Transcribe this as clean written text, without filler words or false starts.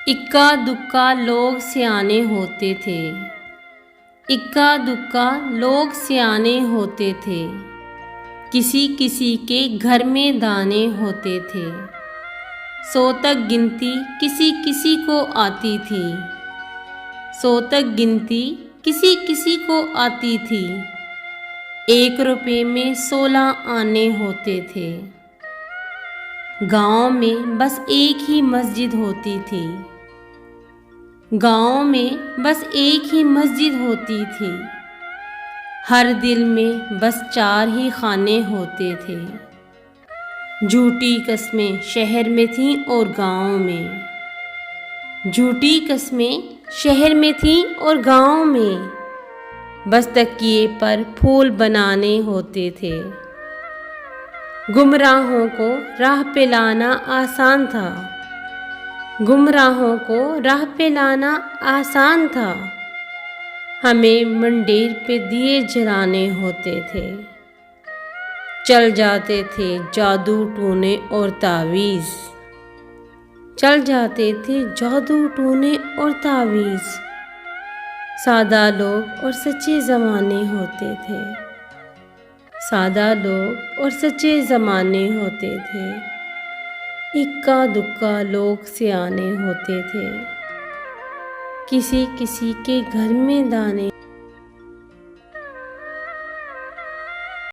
इक्का दुक्का लोग सियाने होते थे। इक्का दुक्का लोग सियाने होते थे। किसी किसी के घर में दाने होते थे। 100 तक गिनती किसी किसी को आती थी। 100 तक गिनती किसी किसी को आती थी। 1 रुपये में 16 आने होते थे। गांव में बस एक ही मस्जिद होती थी। गांव में बस एक ही मस्जिद होती थी। हर दिल में बस 4 ही खाने होते थे। झूठी कस्में शहर में थीं और गांव में। झूठी कस्में शहर में थीं और गांव में। बस तकिए पर फूल बनाने होते थे। गुमराहों को राह पे लाना आसान था। गुमराहों को राह पे लाना आसान था। हमें मंडेर पे दिए जलाने होते थे। चल जाते थे जादू टूने और तावीज़। चल जाते थे जादू टूने और तावीज़। सादा लोग और सच्चे ज़माने होते थे। सादा लोग और सच्चे ज़माने होते थे। इक्का दुक्का लोग सियाने होते थे। किसी किसी के घर में दाने